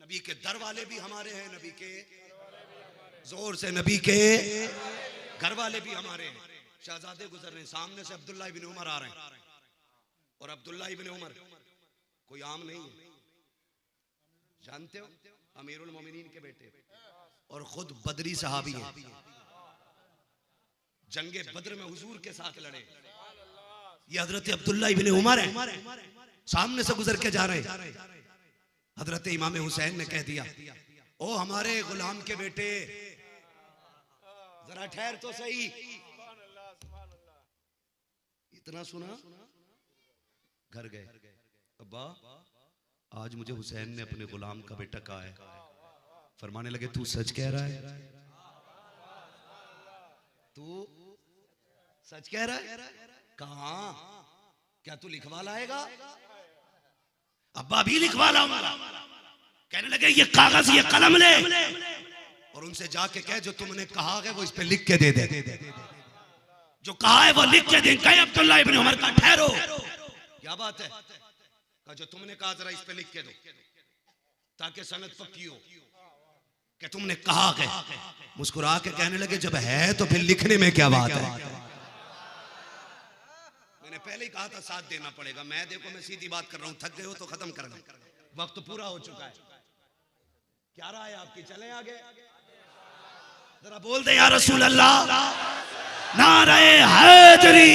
नबी के दर वाले भी हमारे हैं, नबी के जोर से नबी के घर वाले भी हमारे हैं। शहजादे गुजर रहे हैं, सामने से अब्दुल्ला इब्न उमर आ रहे हैं, और अब्दुल्ला इब्न उमर कोई आम नहीं है, जानते हो, अमीरुल मोमिनीन के बेटे और खुद बदरी सहाबी हैं। जंगे बद्र में हुजूर के साथ लड़े। ये हजरत अब्दुल्ला इब्न उमर है, सामने से गुजर के जा रहे हैं। हजरत इमाम हुसैन ने कह दिया, ओ हमारे गुलाम के बेटे, जरा ठहर तो सही। इतना सुना, घर गए, अब्बा आज मुझे हुसैन ने अपने गुलाम का बेटा कहा है। फरमाने लगे, तू सच कह रहा है? तू सच कह रहा है? कहा, क्या तू लिखवा लाएगा? अब्बा भी लिखवा लाऊंगा। कहने लगे, ये कागज ये कलम ले और उनसे जाके कह, जो तुमने कहा है वो इस पे लिख के दे दे, जो कहा है वो लिख के दे। कहे अब्दुल्ला इब्न उमर का, ठहरो, क्या बात है? कहा, जो तुमने कहा जरा इस पे लिख के दो, ताकि सनद पक्की हो कि तुमने कहा है। मुस्कुरा के कहने लगे, जब है तो फिर लिखने में क्या बात है? मैंने पहले ही कहा था साथ देना पड़ेगा। मैं देखो, मैं सीधी बात कर रहा हूं, थक गए हो तो खत्म कर दो, वक्त पूरा हो चुका है। क्या राय है आपकी, चलें आगे? जरा बोल दे या रसूल अल्लाह, नारे हैदरी।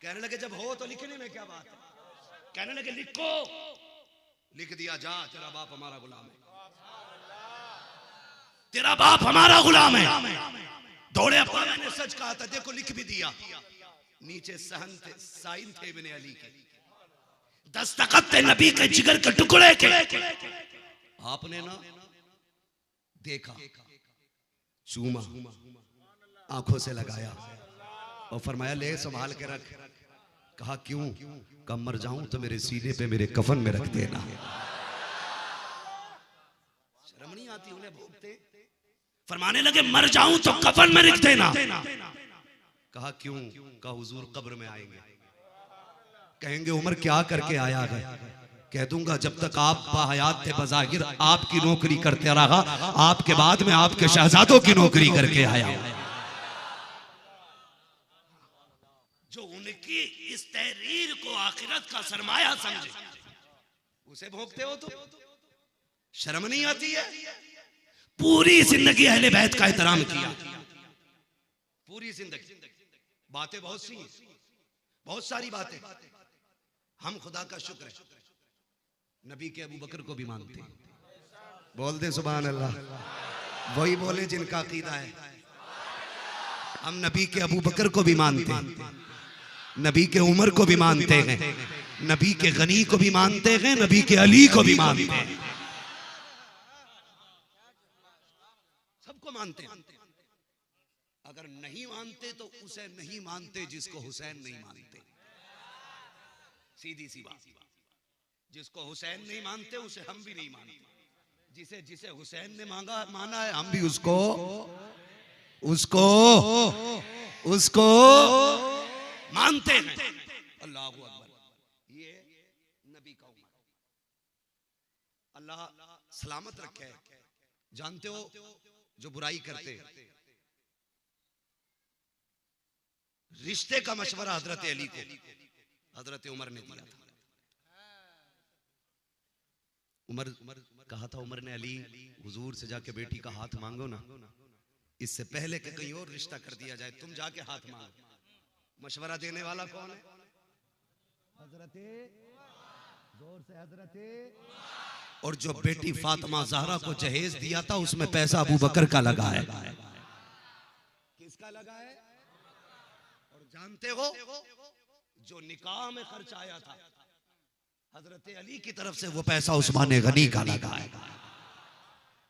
कहने लगे, जब हो तो लिखने में क्या बात है? कहने लगे, लिखो। लिख दिया, जा, तेरा बाप हमारा गुलाम है, तेरा बाप हमारा गुलाम है। दौड़े, अब्बा मैंने सच कहा था, देखो लिख भी दिया। नीचे सहन थे, साइन थे इब्ने अली के, दस्तखत थे नबी के जिगर के टुकड़े के। आपने ना देखा, चूमा, आंखों से लगाया और फरमाया, ले संभाल के रख। कहा, क्यों? कब मर जाऊं तो मेरे सीने पे मेरे कफन में रख देना। शर्म नहीं आती उन्हें भोगते? फरमाने लगे, मर जाऊं तो कफन में रख देना। कहा, क्यों? कहा, हुजूर कब्र में आएंगे, कहेंगे उमर क्या करके आया है? कह दूंगा, जब तक आप बाहयात थे बज़ाहिर आपकी नौकरी करते रहा, आपके बाद में आपके शहजादों की नौकरी करके आया। जो उनकी इस तहरीर को आखिरत का सरमाया समझे, उसे भोगते हो तो शर्म नहीं आती है? पूरी जिंदगी अहले बैत का एहतराम किया, पूरी जिंदगी। बातें बहुत सी, बहुत सारी बातें। हम खुदा का शुक्र है, नबी के अबू बकर को भी मानते हैं। बोल दे सुभान अल्लाह। वही बोले जिनका अकीदा है। हम नबी के अबू बकर को भी मानते हैं, नबी के उमर को भी मानते हैं, नबी के गनी को भी मानते हैं, नबी के अली को भी मानते हैं, सबको मानते हैं। अगर नहीं मानते तो उसे नहीं मानते जिसको हुसैन नहीं मानते। सीधी सी बात। जिसको हुसैन नहीं मानते उसे हम भी नहीं मानते। जिसे जिसे हुसैन ने माना है, हम भी उसको मानते हैं। अल्लाह अकबर। ये नबी का उम्मत, अल्लाह सलामत रखे। जानते हो, जो बुराई करते, रिश्ते का मशवरा हजरत अली को हजरत उमर ने दिया था। उमर कहा था, उमर ने, अली हुजूर से जाके बेटी का हाथ मांगो ना, इससे पहले कि कहीं और रिश्ता कर दिया जाए, तुम जाके हाथ मांगो। मशवरा देने वाला कौन है? हजरते, जोर से हजरते। और जो बेटी फातिमा ज़हरा को जहेज दिया था, उसमें पैसा अबू बकर का लगा है। किसका लगा है? और जानते हो, जो निकाह में खर्च आया था हजरत अली की तरफ से, वो पैसा उस्मान गनी का लगा है।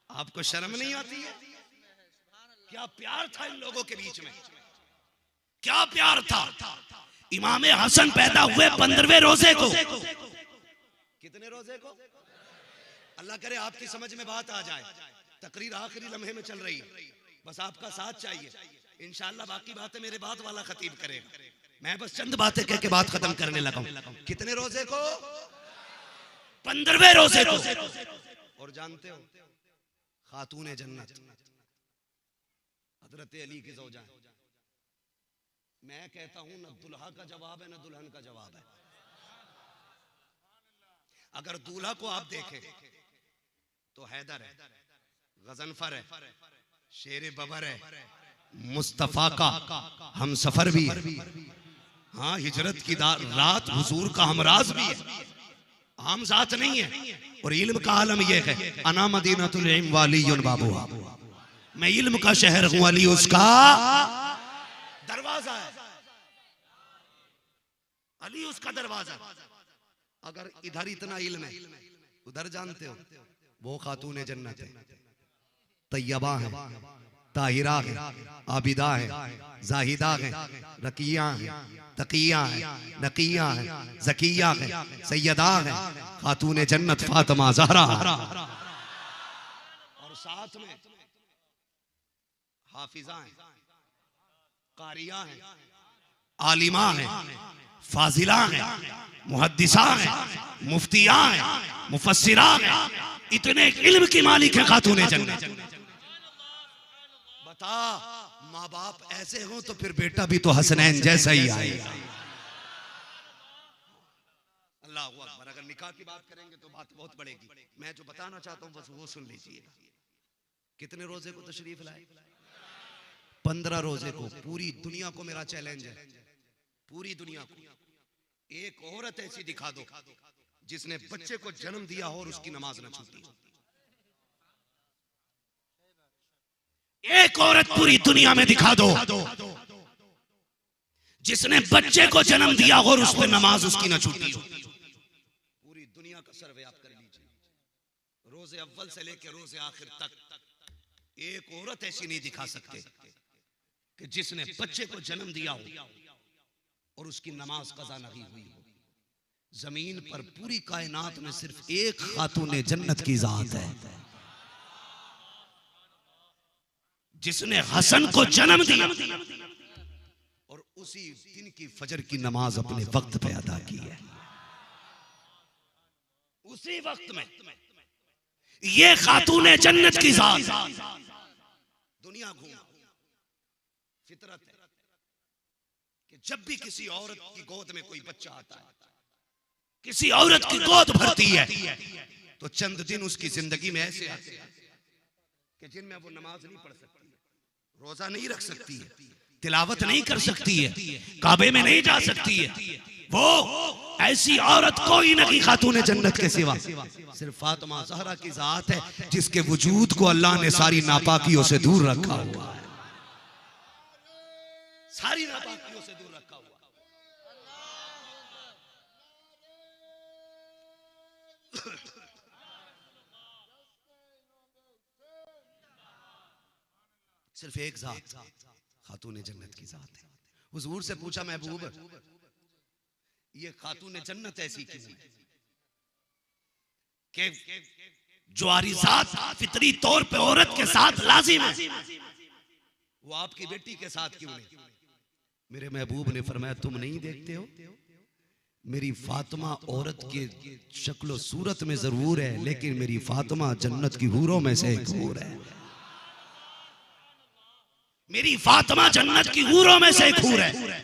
आपको शर्म नहीं आती है? क्या प्यार था इन लोगों के बीच में, क्या प्यार था। इमाम हसन पैदा हुए 15वें रोजे को। कितने रोजे को? अल्लाह करे आपकी समझ में बात आ जाए। तकरीर आखिरी लम्हे में चल रही है, बस आपका साथ चाहिए। इंशाअल्लाह बाकी बातें मेरे बाद वाला खतीब करेगा। मैं बस चंद बातें कह के बात खत्म करने लगा हूं। कितने रोजे को? 15वें रोजे को। और जानते हो खातूने जन्नत हजरत अली की ज़ौजा है। मैं कहता हूं ना दुल्हा का जवाब है ना दुल्हन का जवाब है। अगर दूल्हा को आप देखें तो हैदर है, गजनफर है, शेर बबर है, मुस्तफा का हम सफर भी है, हाँ हिजरत की रात हुजूर का हमराज भी है, आम जात नहीं है। और इल्म का आलम यह है अना मदीनतुल इल्म वालियुन बाबुहा, मैं इल्म का शहर हूं, अली उसका दरवाजा है, अली उसका दरवाजा। अगर इधर इतना इल्म है उधर जानते हो वो खातूने जन्नत है, तैयबा है, ताहिरा है, आबिदा है, जाहिदा है, रकिया है, तकिया है, नकिया है, जकिया है, सैयदा है, खातूने जन्नत फातिमा ज़हरा। और साथ में हाफिजा है, कारिया है, आलिमा है, फाजिला है, मुहद्दिसा है, मुफ्तिया है, मुफस्सिरा है, इतने इल्म की मालिक है खातूने जन्नत। बता माँ बाप ऐसे हो तो फिर बेटा भी तो हसनैन जैसा ही आएगा। अल्लाह अकबर। अगर निकाह की बात करेंगे तो बात बहुत बढ़ेगी। मैं जो बताना चाहता हूँ बस वो सुन लीजिएगा। कितने रोजे को तशरीफ लाए? 15 रोजे को। पूरी दुनिया को मेरा चैलेंज है, पूरी दुनिया को एक औरत ऐसी दिखा दो जिसने बच्चे को जन्म दिया हो और उसकी नमाज न छूटी। एक औरत पूरी दुनिया में दिखा दो जिसने बच्चे को जन्म दिया हो और उस पर नमाज उसकी न छूटी हो। पूरी दुनिया का सर्वे आप कर लीजिए, रोजे अव्वल से लेकर रोजे आखिर तक एक औरत ऐसी नहीं दिखा सकते कि जिसने बच्चे को जन्म दिया हो और उसकी नमाज कज़ा नहीं हुई हो। जमीन पर पूरी कायनात में सिर्फ एक खातूने जन्नत की जात है जिसने हसन को जन्म दिया और उसी दिन की फजर की नमाज अपने वक्त पे अदा की है। उसी वक्त में ये खातूने जन्नत की जात। दुनिया घूम, फितरत है कि जब भी किसी औरत की गोद में कोई बच्चा आता है, किसी औरत की गोद भरती है, तो चंद दिन उसकी जिंदगी में ऐसे आते हैं कि जिनमें वो नमाज नहीं पढ़ सकती, रोजा नहीं रख सकती है, तिलावत नहीं कर सकती है, काबे में नहीं जा सकती है। वो ऐसी औरत कोई नहीं खातूने जन्नत के सिवा सिर्फ फातिमा ज़हरा की जात है जिसके वजूद को अल्लाह ने सारी नापाकियों से दूर रखा हुआ है, सारी नापाकियों से दूर रखा हुआ। सिर्फ एक जात खातूने जन्नत की जात है। हुजूर से पूछा महबूब ये खातूने जन्नत ऐसी क्यों कि जो आरिज़ात फितरी तौर पे औरत के साथ लाजिम है वो आपकी बेटी के साथ क्यों नहीं? मेरे महबूब ने फरमाया तुम नहीं देखते हो मेरी फातिमा औरत के शक्लो सूरत में जरूर है लेकिन मेरी फातिमा जन्नत की हूरों में से एक हूर है। मेरी फातिमा जन्नत की हूरों में से एक हूर है,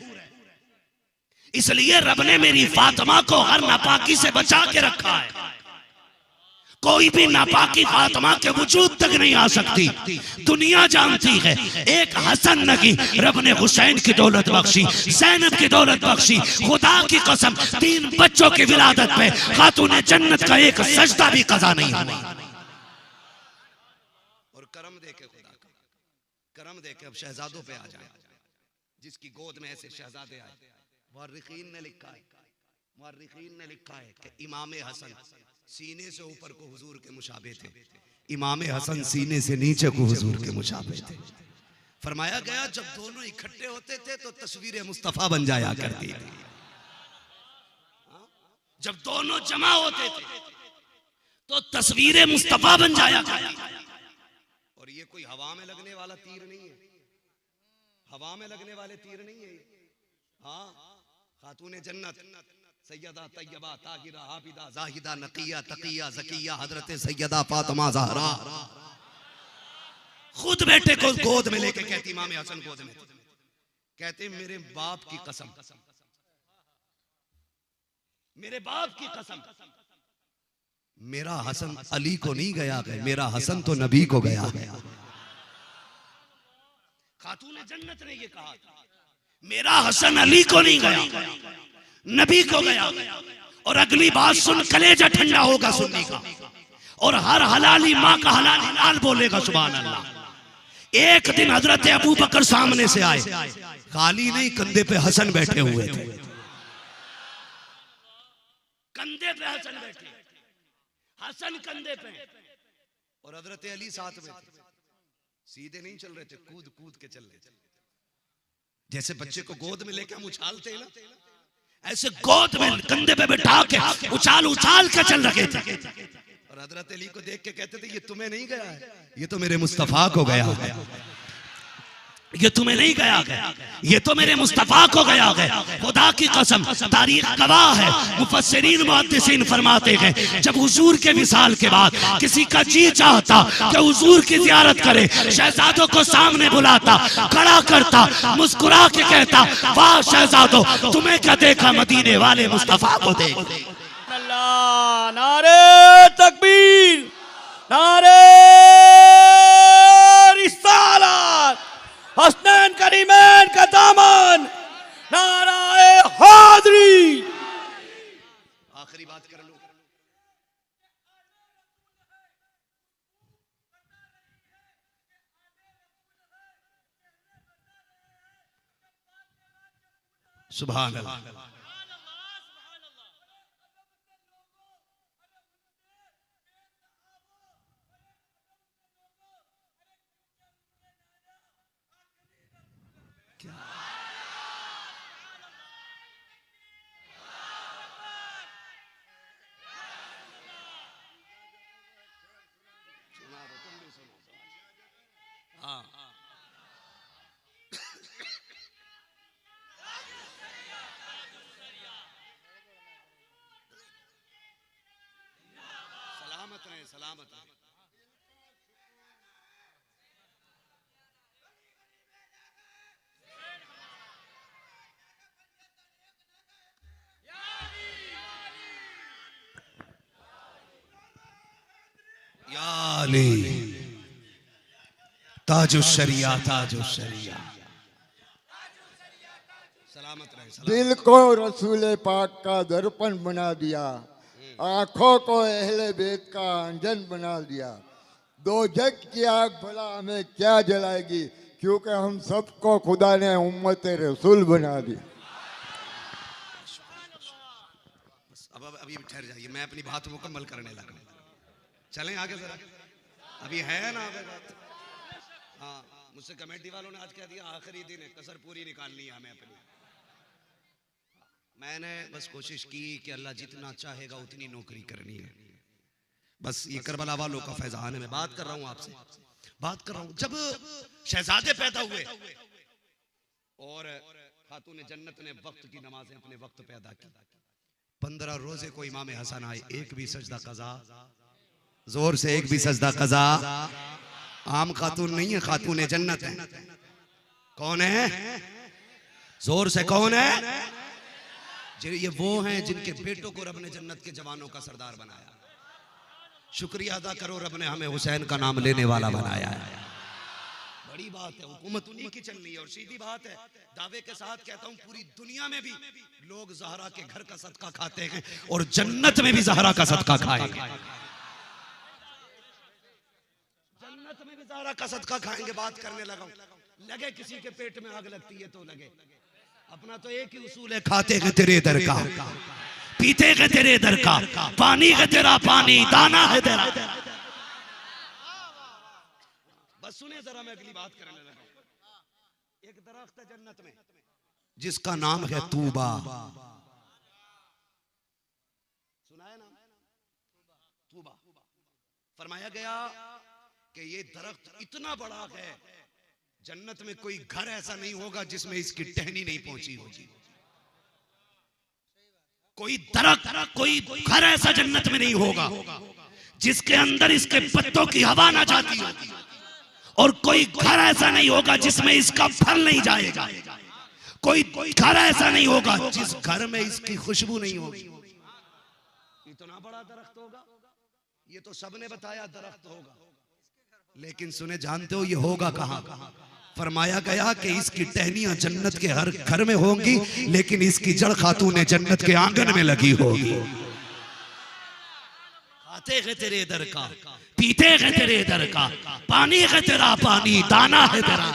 इसलिए रब ने मेरी फातिमा को हर नापाकी से बचा के रखा है। कोई भी नापाकी फातिमा के वजूद तक नहीं आ सकती। दुनिया जानती है एक हसन नगी रब ने हुसैन की दौलत बख्शी, ज़ैनब की दौलत बख्शी। खुदा की कसम 3 बच्चों की विलादत पे खातूने जन्नत का एक सजदा भी कज़ा नहीं हुआ। और करम देखे खुदा का, करम देखे। अब शहजादों पे आ जाए, जिसकी गोद में ऐसे शहजादे आए। मुअर्रिखीन ने लिखा है, मुअर्रिखीन ने लिखा है कि इमाम हसन सीने से ऊपर को हुजूर के मुशाबे थे, इमाम हसन सीने से नीचे को हुजूर के मुशाबे थे। फरमाया गया जब दोनों इकट्ठे होते थे तो तस्वीर मुस्तफा बन जाया करती थी। जब दोनों जमा होते थे तो तस्वीर मुस्तफा बन जाया करती थी। और ये कोई हवा में लगने वाला तीर नहीं है, हवा में लगने वाले तीर नहीं है। हाँ खातूने जन्नत सैयदा तैयबा ताहिरा आबिदा जाहिदा नकिया तकिया ज़किया हजरत सैयदा फातिमा ज़हरा खुद बेटे को गोद में लेके कहती, इमाम हसन गोद में, कहते मेरे बाप की कसम, मेरे बाप की कसम, मेरा हसन अली को नहीं गया, मेरा हसन तो नबी को गया। खातून जन्नत ने ये कहा, मेरा हसन अली को नहीं गया, नबी को गया। और अगली बात सुन, कलेजा ठंडा होगा सुनने का, और हर हलाली माँ का हलाली लाल बोलेगा सुभान अल्लाह। एक दिन हजरत अबू बकर सामने से आए, खाली नहीं, कंधे पे हसन बैठे हुए थे, कंधे पे हसन बैठे, हसन कंधे पे, और हजरत अली साथ में थे। सीधे नहीं चल रहे थे, कूद कूद के चल रहे थे, जैसे बच्चे को गोद में लेके हम उछालते हैं ना, ऐसे गोद में कंधे पे बैठा के उछाल उछाल के चल रहे थे। और हजरत अली को देख के कहते थे, ये तुम्हें नहीं गया है, ये तो मेरे मुस्तफा को गया है, ये तुम्हें नहीं गया है, ये तो मेरे मुस्तफा को गया है। खुदा की कसम, तारीख गवाह है, मुफस्सिरीन मुहद्दिसीन फरमाते हैं, जब हुजूर के विसाल के बाद किसी का जी चाहता कि हुजूर की जियारत करे, शहजादों को सामने बुलाता, खड़ा करता, मुस्कुरा के कहता, वाह शहजादों, तुम्हें क्या देखा, मदीने वाले मुस्तफा को देख। अल्लाह, नारे तकबीर, नारे रिसालत, हसनैन करीमैन का दामन, नाराए हाज़री। आखिरी बात कर लो, सुभान अल्लाह। सलामत रहे, सलामत रहे। या अली ताजु शरिया, ताजु शरिया, सलामत रहे, सलामत। दिल को रसूल पाक का दर्पण बना दिया, आंखों को अहले बैत का अंजन बना दिया। दो जग की आग भला हमें क्या जलाएगी, क्योंकि हम सबको खुदा ने उम्मत रसूल बना दिया। अब अभी ठहर जाइए, मैं अपनी बात मुकम्मल करने लगा। चलें आगे जरा, अभी है ना आगे बात। हाँ, मुझसे कमेटी वालों ने आज कह दिया आखिरी दिन है, कसर पूरी निकालनी है हमें अपनी। मैंने बस कोशिश की कि अल्लाह जितना चाहेगा उतनी नौकरी करनी है। बस ये करबला वालों का फैजान है। मैं बात कर रहा हूँ आपसे, बात कर रहा हूँ। जब शहजादे पैदा हुए और खातून जन्नत ने वक्त की नमाजें अपने वक्त पे अदा की, 15 रोजे को इमाम हसन आए, एक भी सजदा कज़ा, जोर से एक भी सजदा कज़ा। आम खातून नहीं है, खातून जन्नत है। कौन है? जोर से कौन है? ये वो हैं जिनके बेटों को रब ने जन्नत के जवानों का सरदार बनाया। शुक्रिया अदा करो, रब ने हमें हुसैन का नाम लेने वाला बनाया है। बड़ी बात है, हुकूमत उन्हीं की चल रही है। और सीधी बात है, दावे के साथ कहता हूँ, पूरी दुनिया में भी लोग ज़हरा के घर का सदका खाते हैं और जन्नत में भी ज़हरा का सदका खाएंगे। जन्नत में भी ज़हरा का सदका खाएंगे। बात करने लगा, लगे किसी के पेट में आग लगती है तो लगे। अपना तो एक ही उसूल है, खाते हैं तेरे दर का, पीते हैं तेरे दर का, पानी है तेरा पानी, दाना है तेरा। बस सुने जरा, मैं अगली बात करने लगा। एक दरख्त है जन्नत में जिसका नाम है तूबा। सुना है ना? तूबा। फरमाया गया कि ये दरख्त इतना बड़ा है, जन्नत में कोई घर ऐसा नहीं होगा जिसमें इसकी टहनी नहीं पहुंची होगी। कोई दरख्त, कोई घर ऐसा जन्नत में नहीं होगा जिसके अंदर इसके पत्तों की हवा ना जाती हो, और कोई घर ऐसा नहीं होगा जिसमें इसका फल नहीं जाएगा, कोई घर ऐसा नहीं होगा जिस घर में इसकी खुशबू नहीं होगी। इतना बड़ा दरख्त होगा, ये तो सबने बताया दरख्त होगा, लेकिन सुने जानते हो ये होगा कहां? फरमाया गया कि इसकी टहनियां जन्नत के हर घर में होंगी, लेकिन इसकी जड़ खातून जन्नत के आंगन में लगी होगी। खाते हैं तेरे दर का, पीते हैं तेरे दर का, पानी है तेरा पानी, दाना है तेरा।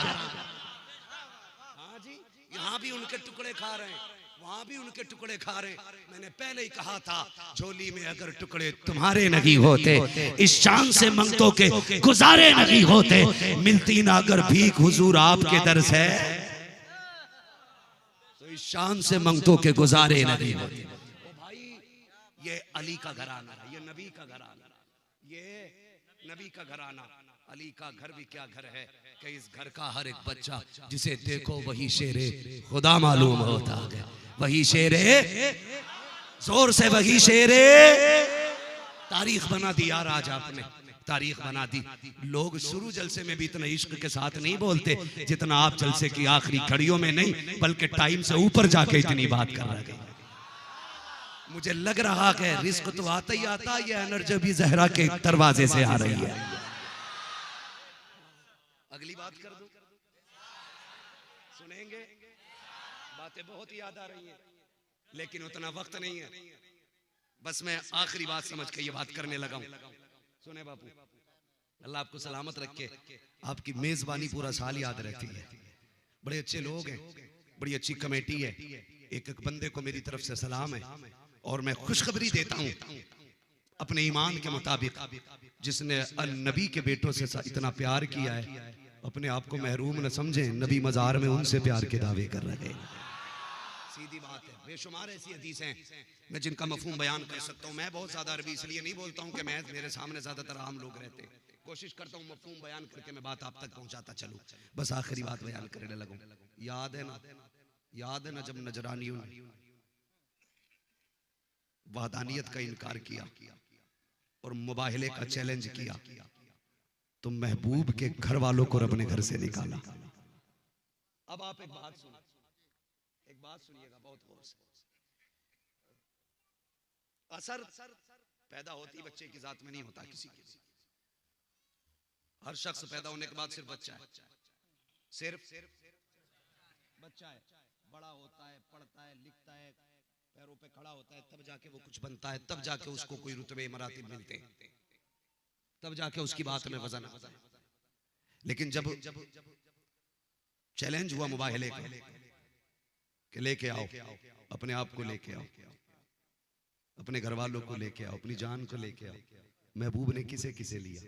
हाँ जी, यहाँ भी उनके टुकड़े खा रहे हैं, वहां भी उनके टुकड़े खा रहे हैं। मैंने पहले ही कहा था, झोली में अगर टुकड़े तुम्हारे नहीं होते, इस शान से मंगतों के गुजारे नहीं होते, मिलती ना अगर भीख हुजूर आपके दर से, तो इस शान से मंगतों के गुजारे नहीं होते। ओ भाई, ये अली का घराना है, ये नबी का घराना, ये नबी का घराना। अली का घर भी क्या घर है कि इस घर का हर एक बच्चा जिसे देखो वही शेरे खुदा मालूम होता है, वही शेरे, जोर से वही शेरे। तारीख बना दी यार, आज आपने तारीख बना दी। लोग शुरू जलसे में भी इतना इश्क के साथ नहीं बोलते जितना आप जलसे की आखिरी घड़ियों में, नहीं बल्कि टाइम से ऊपर जाके इतनी बात कर रहे हैं। मुझे लग रहा है रिस्क तो आता ही आता, ये एनर्जी भी जहरा के दरवाजे से आ रही है। अगली बात कर दूं, सुनेंगे? बातें बहुत याद आ रही हैं, लेकिन उतना वक्त नहीं है। बस मैं आखिरी बात समझ के ये बात करने लगा हूं। सुने बापू, अल्लाह आपको सलामत रखे, आपकी मेजबानी पूरा साल याद रहती है। बड़े अच्छे लोग हैं, बड़ी अच्छी कमेटी है। एक एक बंदे को मेरी तरफ से सलाम है, और मैं खुशखबरी देता हूं अपने ईमान के मुताबिक, जिसने नबी के बेटों से इतना प्यार किया है, अपने आप को महरूम न समझे। नबी मजार में उनसे प्यार के दावे कर रहे हैं। सीधी बात है, बेशुमार ऐसी हदीसें हैं मैं जिनका मफहूम बयान कर सकता हूँ। मैं बहुत ज्यादा अरबी इसलिए नहीं बोलता हूँ कि मैं, मेरे सामने ज्यादातर आम लोग रहते हैं। कोशिश करता हूँ मफहूम बयान करके मैं बात आप तक पहुंचाता चलूं। बस आखिरी बात बयान करने लगूं। याद है ना, याद है ना जब नजरानियों ने वहदानियत का इनकार किया और मुबाहिले का चैलेंज किया, तो महबूब के घर वालों को रब ने घर से निकाला। अब आप एक बात सुनिए, एक बात सुनिएगा बहुत गौर से। असर पैदा होती बच्चे की जात में नहीं होता, किसी की। हर शख्स पैदा होने के बाद सिर्फ बच्चा है, सिर्फ बच्चा है। बड़ा होता है, पढ़ता है, लिखता है, पैरों पे खड़ा होता है, तब जाके वो कुछ बनता है, तब जाके उसको कोई रुतबे मरातिब मिलते हैं, तब जाके उसकी बात में वजन आता है। लेकिन जब चैलेंज हुआ मुबाहिले का कि लेके आओ, अपने आप को लेके आओ, अपने घर वालों को लेके आओ, अपनी जान को लेके आओ, महबूब ने किसे किसे लिया?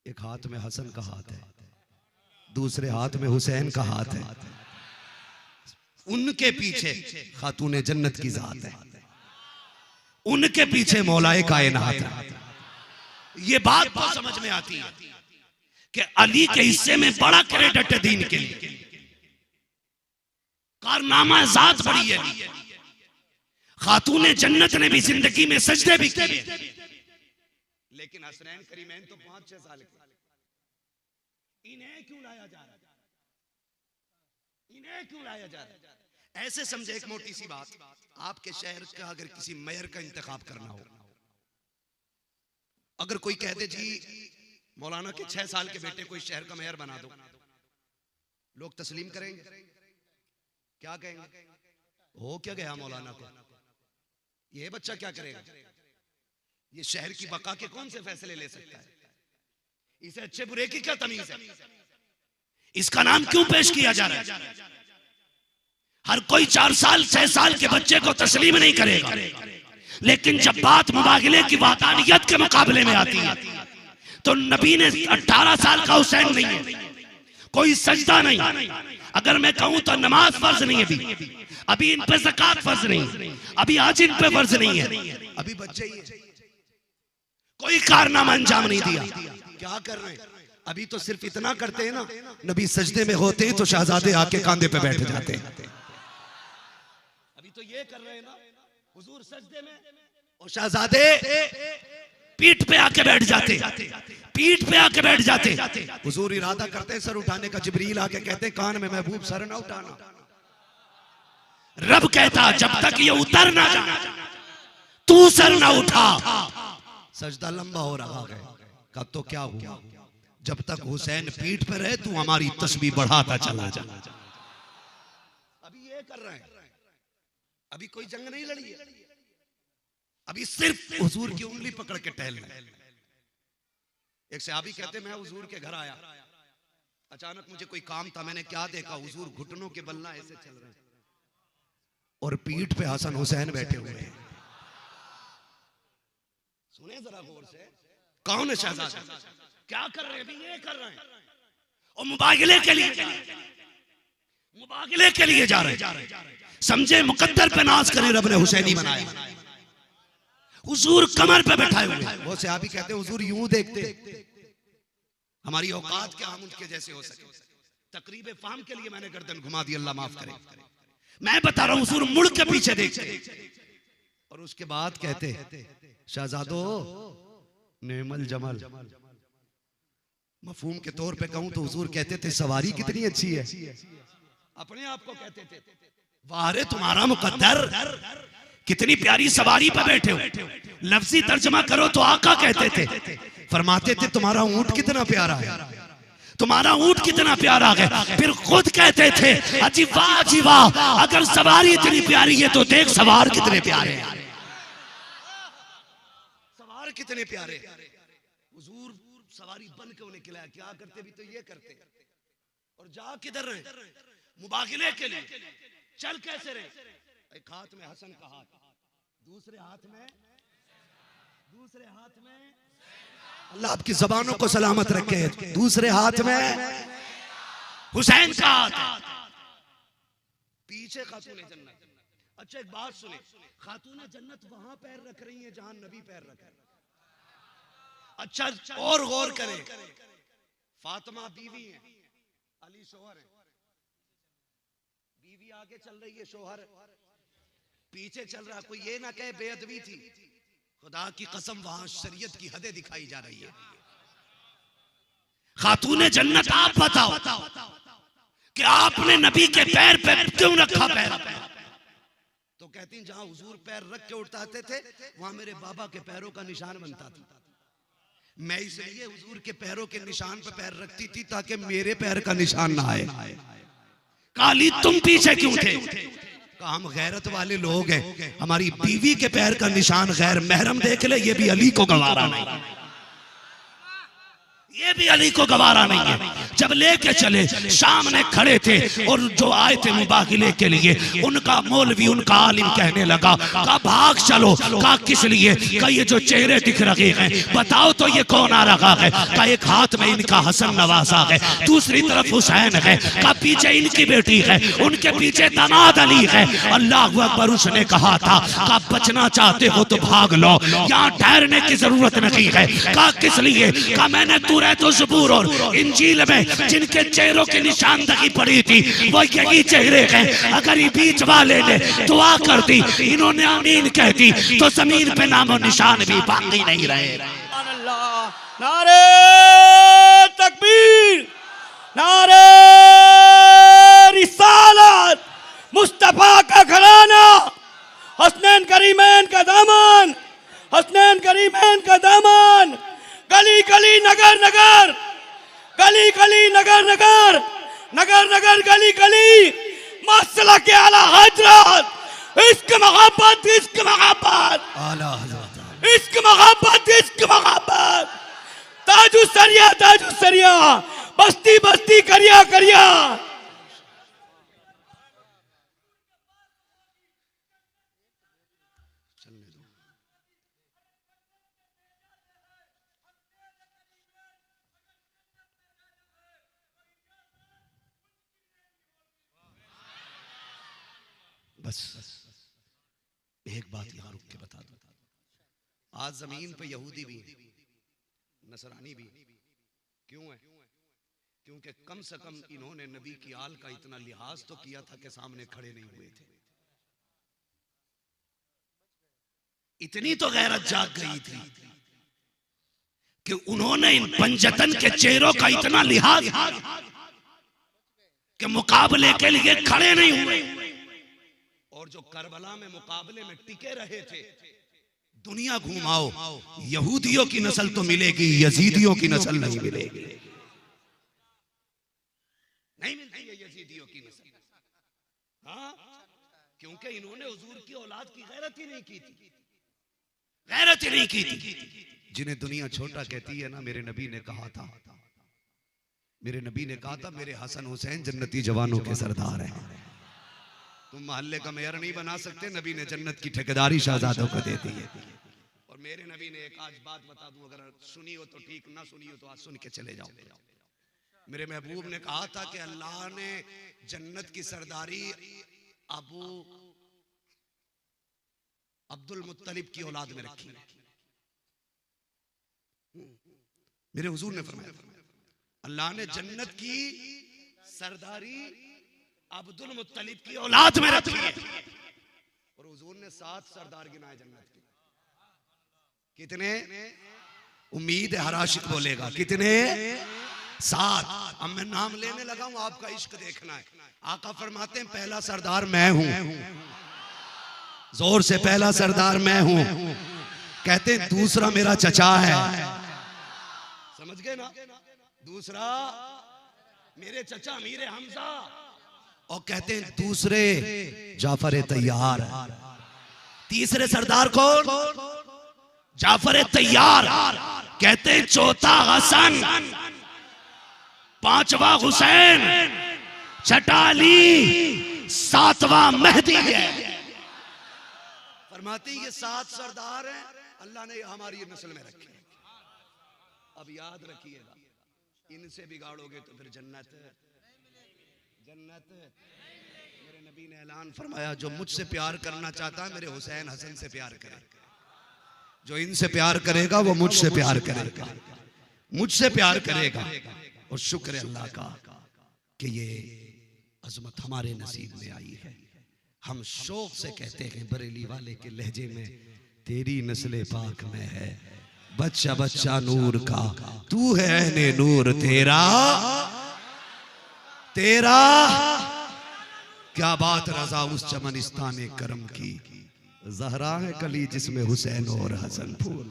एक हाथ में हसन का हाथ है, दूसरे हाथ में हुसैन का हाथ है, उनके पीछे खातूने जन्नत की जात है, उनके पीछे मौलाए कायनात है। ये बात तो समझ में आती है कि अली के हिस्से में बड़ा क्रेडिट है दीन के लिए, कारनामा जात बड़ी है। खातूने जन्नत ने भी जिंदगी में सजदे भी किए, लेकिन हसनैन करीमैन तो 5-6 साल के, इन्हें क्यों लाया जा रहा है? इन्हें क्यों लाया जा रहा है? ऐसे समझे एक मोटी सी बात, आपके शहर का अगर किसी मेयर का इंतखाब करना हो, अगर कोई कह दे जी मौलाना के 6 साल के बेटे को इस शहर का मेयर बना दो, लोग तस्लीम करेंगे? क्या कहेंगे? हो क्या गया मौलाना को, ये बच्चा क्या करेगा? ये शहर की बका के कौन से फैसले ले सकता है? इसे अच्छे बुरे की क्या तमीज है? इसका नाम क्यों पेश किया जा रहा है? हर कोई 4 साल 6 साल के बच्चे को तस्लीम नहीं करेगा, लेकिन जब बात मुबाहिले की वातानियत के मुकाबले में आती है तो नबी ने 18 साल का हुसैन नहीं है, कोई सजदा नहीं। अगर मैं कहूं तो नमाज फर्ज नहीं है, अभी इन पे ज़कात फर्ज नहीं, अभी आज इन पे फर्ज नहीं है, अभी बच्चे ही है, कोई कारनामा अंजाम नहीं दिया। क्या कर रहे हैं? अभी तो सिर्फ इतना करते हैं ना, नबी सजदे में होते हैं तो शहजादे आके कांधे पे बैठ जाते हैं। अभी तो ये कर रहे हैं ना, हुजूर सजदे में और शहजादे पीठ पे आके बैठ जाते, पीठ पे आके बैठ जाते। हुजूर इरादा करते सर उठाने का, जिब्रील आके कहते कान में महबूब सर ना उठाना। रब कहता जब तक ये उतर ना जाए तू सर ना उठा। सजदा लंबा हो रहा है, कब तो क्या हुआ, जब तक हुसैन पीठ पे रहे तू हमारी तस्बीह बढ़ाता चला जा। अभी ये कर रहे हैं, अभी कोई जंग नहीं लड़ी है, अभी सिर्फ हुजूर की उंगली पकड़ के टहल रहे। एक सहाबी कहते मैं हुजूर के घर आया, अचानक मुझे कोई काम था, मैंने क्या देखा, हुजूर घुटनों के बल ना ऐसे चल रहे हैं और पीठ पे हसन हुसैन बैठे हुए हैं। सुने जरा गौर से, कौन है शहजादा, क्या कर रहे हैं, अभी ये कर रहे हैं और मुबागले के लिए, मुबागले के लिए जा रहे हैं। समझे मुकद्दर पे नाज करे, रब ने हुसैनी बनाया। हुजूर कमर पे बैठाए हुए, वो सहाबी कहते हुजूर यूं देखते हमारी औकात क्या, हम उनके जैसे हो सके। तकरीब फाम के लिए मैंने गर्दन घुमा दी, अल्लाह माफ करे। मैं बता रहा हूं हुजूर मुड़ के पीछे देखते और उसके बाद कहते शहजादो नेमल जमल। मफहूम के तौर पे कहूं तो हुजूर कहते थे सवारी कितनी अच्छी है, अपने आप को कहते थे वारे तुम्हारा मुकद्दर, कितनी प्यारी सवारी पर बैठे हो। लफ्जी तर्जमा करो तो आका कहते थे, फरमाते थे तुम्हारा ऊंट कितना प्यारा है, तुम्हारा ऊंट कितना प्यारा है। फिर खुद कहते थे अजी वाह जी वाह, अगर सवारी इतनी प्यारी है तो देख सवार कितने प्यारे हैं, सवार कितने प्यारे। हुजूर सवारी बन के उन्हें खिलाया, क्या करते भी तो ये करते। और जा किधर रहे, मुबागले के लिए। चल कैसे रहे, एक हाथ में हसन का हाथ, दूसरे हाथ में, दूसरे हाथ में अल्लाह आपकी जबानों को सलामत रखे, दूसरे हाथ में हुसैन का हाथ, पीछे खातून जन्नत। अच्छा एक बात सुने, खातून जन्नत वहां पैर रख रही है जहां नबी पैर रख रहे। अच्छा और गौर करें, फातिमा बीवी है, अली शोहर है, बीवी आगे चल रही है, शोहर पीछे चल रहा। कोई ये ना कहे बेअदबी थी, खुदा की कसम वहां शरीयत की हदें दिखाई जा रही है। खातून जन्नत आप बताओ कि आपने नबी के पैर पे क्यों रखा पैर पे? तो कहती हैं जहां हुजूर पैर रख के उठाते थे वहां मेरे बाबा के पैरों का निशान बनता था। मैं इसलिए हुजूर के पैरों के निशान पे पैर रखती थी ताकि मेरे पैर का निशान ना आए। काली तुम पीछे क्यों थे? हम गैरत वाले लोग हैं, हमारी बीवी के पैर का निशान गैर महरम देख ले ये भी अली को गवारा नहीं, ये भी अली को गवारा नहीं है। जब लेके चले सामने खड़े थे और जो आए थे मुबागले के लिए, उनका मौलवी उनका आलिम कहने लगा का भाग चलो, का किस लिए, का ये जो चेहरे दिख रहे हैं बताओ तो ये कौन आ रहा है? का एक हाथ में इनका हसन नवाजा है, दूसरी तरफ हुसैन है, का पीछे इनकी बेटी है, उनके पीछे दामाद अली है। अल्लाह अकबर, उसने कहा था का बचना चाहते हो तो भाग लो, यहाँ ठहरने की जरूरत नहीं है। का किस लिए? का मैंने तो ज़बूर और इंजील में जिनके चेहरों की निशानदगी पड़ी थी वो यही चेहरे हैं। अगर ये बीच वाले ने दुआ कर दी, इन्होंने आमीन कह दी तो जमीन पे नामो निशान भी बाकी नहीं रहे। नारे तकबीर, नारे रिसालत, मुस्तफा का घराना, हसनैन करीमैन का दामन, हसनैन करीमैन का दामन। गली गली नगर नगर, गली गली नगर नगर, नगर नगर गली गली, मसला के आला हजरत, इश्क मोहब्बत, इश्क मोहब्बत, आला हजरत, इश्क मोहब्बत, इश्क मोहब्बत। ताजु सरिया, ताजु सरिया, बस्ती बस्ती करिया करिया। बस एक बात यहां रुक के बता दूं, आज जमीन पे यहूदी भी नसरानी भी क्यों है? क्योंकि कम से कम इन्होंने नबी की आल का इतना लिहाज तो किया था कि सामने खड़े नहीं हुए थे। इतनी तो गैरत जाग गई थी कि उन्होंने इन पंजतन के चेहरों का इतना लिहाज कि मुकाबले के लिए खड़े नहीं हुए, और जो करबला में मुकाबले में टिके रहे थे। दुनिया घुमाओ, यहूदियों की नस्ल तो मिलेगी, यजीदियों की नस्ल नहीं मिलेगी, नहीं मिलती है यजीदियों की नस्ल। हाँ, क्योंकि इन्होंने हुजूर की औलाद की गैरत ही नहीं की थी, गैरत ही नहीं की थी। जिन्हें दुनिया छोटा कहती है ना, मेरे नबी ने कहा था, मेरे नबी ने कहा था मेरे हसन हुसैन जन्नती जवानों के सरदार हैं। तुम मोहल्ले का मेयर नहीं बना सकते, नबी ने जन्नत की ठेकेदारी शहजादों को दे दी है। और मेरे नबी ने एक आज बात बता दूं, अगर सुनी हो तो ठीक, ना सुनी हो तो आज सुन के चले जाओ। मेरे महबूब ने कहा था कि अल्लाह ने जन्नत की सरदारी अबू अब्दुल मुत्तलिब की औलाद में रखी। मेरे हुजूर ने फरमाया अल्लाह ने जन्नत की सरदारी अब्दुल मुत्तलिब की औलाद में रखी है। और हुजूर ने 7 सरदार गिनाए जन्नत के। कितने? उम्मीद है हर आशिक बोलेगा कितने? 7। अब मैं नाम लेने लगा हूं, आपका इश्क देखना है। आका फरमाते हैं पहला सरदार मैं हूं, जोर से पहला सरदार मैं हूं। कहते हैं दूसरा मेरा चचा है, समझ गए ना? दूसरा मेरे चचा मीर हमजा। और कहते हैं दूसरे जाफर तैयार। तीसरे सरदार कौन? जाफर तैयार। कहते हैं चौथा हसन, 5वां हुसैन, 6वां अली, 7वां मेहदी है। फरमाते ये 7 सरदार हैं, अल्लाह ने हमारी नस्ल में रखे। अब याद रखिएगा, इनसे बिगाड़ोगे तो फिर जन्नत जन्नत। मेरे नबी ने ऐलान फरमाया जो मुझसे प्यार करना चाहता है मेरे हुसैन हसन से प्यार करे, जो इनसे प्यार करेगा वो मुझसे प्यार करेगा, मुझसे प्यार करेगा। और शुक्र है अल्लाह का कि ये अजमत हमारे नसीब में आई है। हम शौक से कहते हैं बरेली वाले के लहजे में, तेरी नस्ल पाक में है बच्चा बच्चा नूर का, तू है अहले नूर, तेरा तेरा क्या बात रजा उस चमनिस्तान करम की, जहरा है कली जिसमें हुसैन और हसन फूल।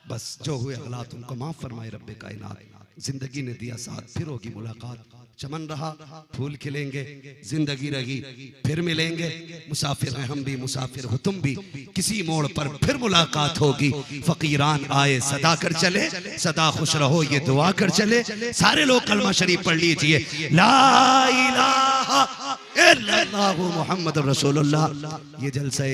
बस जो हुए हालात उनको माफ फरमाए रब्बे कायनात। जिंदगी ने दिया साथ, फिर होगी मुलाकात। चमन रहा फूल खिलेंगे, जिंदगी रही फिर मिलेंगे। मुसाफिर हैं हम भी, मुसाफिर हो तुम भी, किसी मोड़ पर फिर मुलाकात होगी। फकीरान आए सदा कर चले, सदा खुश रहो ये दुआ कर चले। सारे लोग कलमा शरीफ पढ़ लीजिए, ला इलाहा इल्लल्लाहु मुहम्मद रसूलुल्लाह। ये जलसा